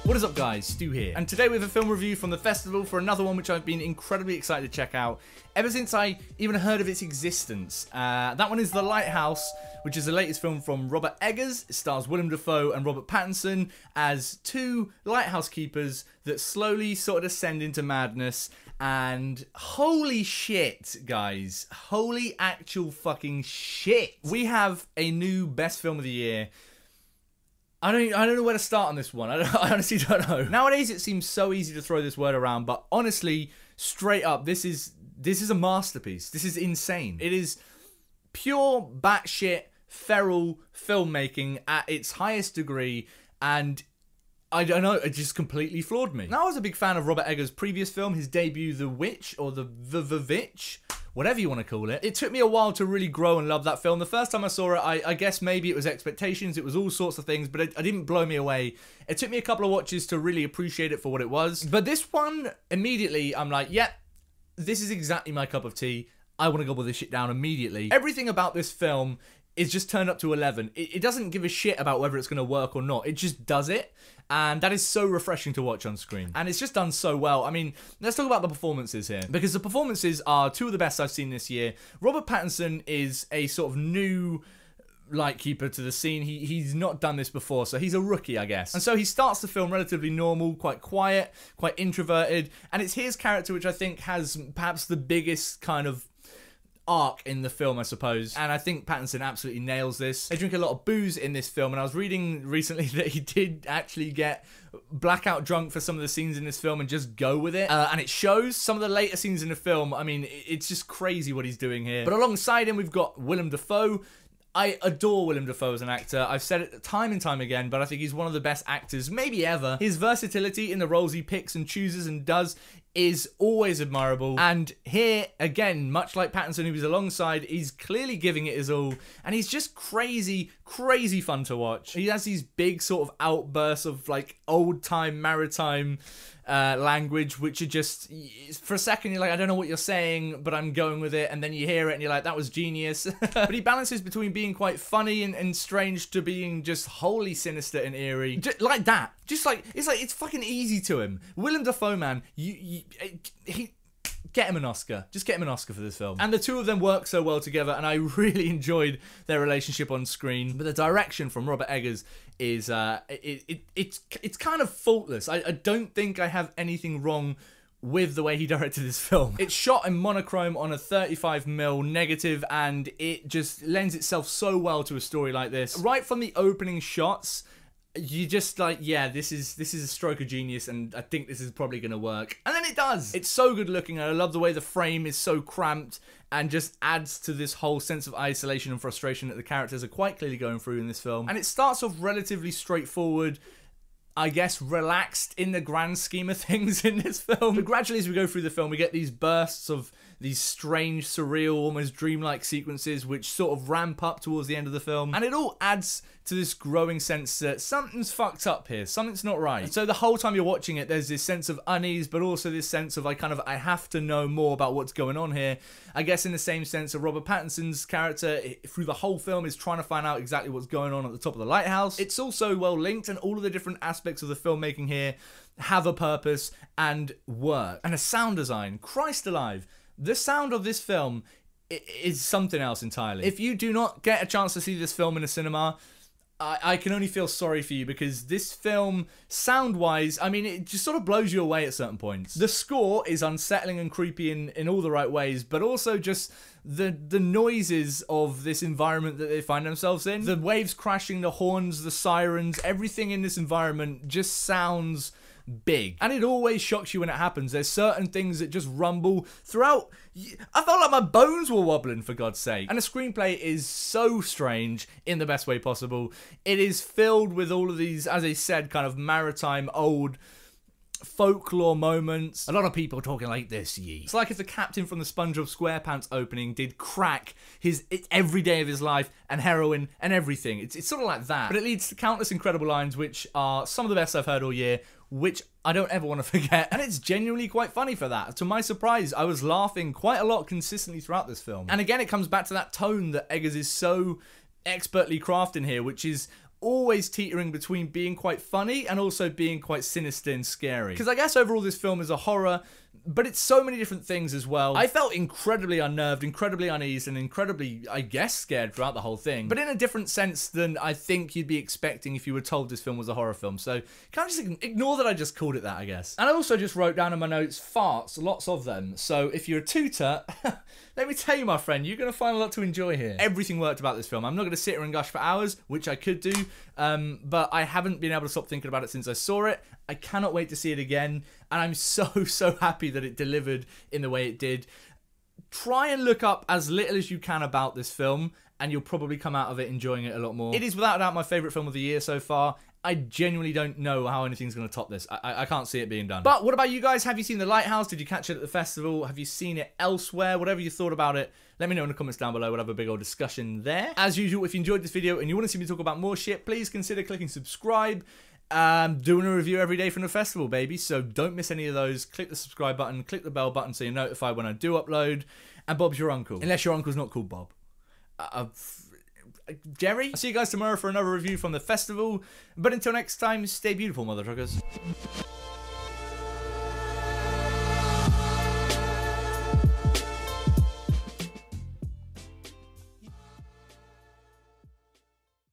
What is up guys, Stu here, and today we have a film review from the festival for another one which I've been incredibly excited to check out ever since I even heard of its existence. That one is The Lighthouse, which is the latest film from Robert Eggers. It stars Willem Dafoe and Robert Pattinson as two lighthouse keepers that slowly sort of descend into madness. And holy shit, guys, holy actual fucking shit. We have a new best film of the year. I don't know where to start on this one. I honestly don't know. Nowadays, it seems so easy to throw this word around, but honestly, straight up, this is a masterpiece. This is insane. It is pure batshit feral filmmaking at its highest degree, and I don't know, it just completely floored me. Now, I was a big fan of Robert Eggers' previous film, his debut, The Witch, or the VVitch, whatever you want to call it. It took me a while to really grow and love that film. The first time I saw it, I guess maybe it was expectations, it was all sorts of things, but it didn't blow me away. It took me a couple of watches to really appreciate it for what it was. But this one, immediately, I'm like, yep, this is exactly my cup of tea. I want to gobble this shit down immediately. Everything about this film is just turned up to 11. It doesn't give a shit about whether it's going to work or not. It just does it. And that is so refreshing to watch on screen. And it's just done so well. I mean, let's talk about the performances here, because the performances are two of the best I've seen this year. Robert Pattinson is a sort of new lightkeeper to the scene. He's not done this before, so he's a rookie, I guess. And so he starts the film relatively normal, quite quiet, quite introverted. And it's his character which I think has perhaps the biggest kind of arc in the film, I suppose, and I think Pattinson absolutely nails this. They drink a lot of booze in this film, and I was reading recently that he did actually get blackout drunk for some of the scenes in this film and just go with it, and it shows. Some of the later scenes in the film, I mean, it's just crazy what he's doing here. But alongside him, we've got Willem Dafoe. I adore Willem Dafoe as an actor. I've said it time and time again, but I think he's one of the best actors, maybe ever. His versatility in the roles he picks and chooses and does is always admirable. And here, again, much like Pattinson, who was alongside, he's clearly giving it his all. And he's just crazy, crazy fun to watch. He has these big sort of outbursts of like old-time maritime language, which are just, for a second you're like, I don't know what you're saying, but I'm going with it, and then you hear it and you're like, that was genius. But he balances between being quite funny and strange to being just wholly sinister and eerie, just like that. Just like it's fucking easy to him. Willem Dafoe, man, he get him an Oscar. Just get him an Oscar for this film. And the two of them work so well together, and I really enjoyed their relationship on screen. But the direction from Robert Eggers is it's kind of faultless. I don't think I have anything wrong with the way he directed this film. It's shot in monochrome on a 35mm negative, and it just lends itself so well to a story like this. Right from the opening shots, you just like, yeah, this is a stroke of genius, and I think this is probably gonna work. And then it does. It's so good looking, and I love the way the frame is so cramped and just adds to this whole sense of isolation and frustration that the characters are quite clearly going through in this film. And it starts off relatively straightforward, I guess relaxed in the grand scheme of things in this film. But gradually as we go through the film, we get these bursts of these strange, surreal, almost dreamlike sequences which sort of ramp up towards the end of the film. And it all adds to this growing sense that something's fucked up here, something's not right. And so the whole time you're watching it, there's this sense of unease, but also this sense of I have to know more about what's going on here. I guess in the same sense of Robert Pattinson's character through the whole film is trying to find out exactly what's going on at the top of the lighthouse. It's also well linked, and all of the different aspects of the filmmaking here have a purpose and work. And a sound design, Christ alive. The sound of this film is something else entirely. If you do not get a chance to see this film in a cinema, I can only feel sorry for you, because this film, sound-wise, I mean, it just sort of blows you away at certain points. The score is unsettling and creepy in all the right ways, but also just the noises of this environment that they find themselves in. The waves crashing, the horns, the sirens, everything in this environment just sounds big. And it always shocks you when it happens. There's certain things that just rumble throughout. I felt like my bones were wobbling, for God's sake. And the screenplay is so strange in the best way possible. It is filled with all of these, as I said, kind of maritime old folklore moments. A lot of people talking like this, ye. It's like if the captain from the SpongeBob SquarePants opening did crack every day of his life and heroin and everything. It's sort of like that. But it leads to countless incredible lines, which are some of the best I've heard all year, which I don't ever want to forget. And it's genuinely quite funny for that. To my surprise, I was laughing quite a lot consistently throughout this film. And again, it comes back to that tone that Eggers is so expertly crafting here, which is always teetering between being quite funny and also being quite sinister and scary. Because I guess overall this film is a horror, but it's so many different things as well. I felt incredibly unnerved, incredibly uneasy, and incredibly, I guess, scared throughout the whole thing. But in a different sense than I think you'd be expecting if you were told this film was a horror film. So can't just ignore that I just called it that, I guess. And I also just wrote down in my notes, farts, lots of them. So if you're a tutor, let me tell you, my friend, you're going to find a lot to enjoy here. Everything worked about this film. I'm not going to sit here and gush for hours, which I could do, but I haven't been able to stop thinking about it since I saw it. I cannot wait to see it again, and I'm so happy that it delivered in the way it did. Try and look up as little as you can about this film, and you'll probably come out of it enjoying it a lot more. It is without a doubt my favourite film of the year so far. I genuinely don't know how anything's going to top this. I can't see it being done. But what about you guys? Have you seen The Lighthouse? Did you catch it at the festival? Have you seen it elsewhere? Whatever you thought about it, let me know in the comments down below. We'll have a big old discussion there. As usual, if you enjoyed this video and you want to see me talk about more shit, please consider clicking subscribe. Doing a review every day from the festival, baby, so don't miss any of those. Click the subscribe button, click the bell button so you're notified when I do upload. And Bob's your uncle, unless your uncle's not called Bob. Jerry? I'll see you guys tomorrow for another review from the festival, but until next time, stay beautiful, mother truckers.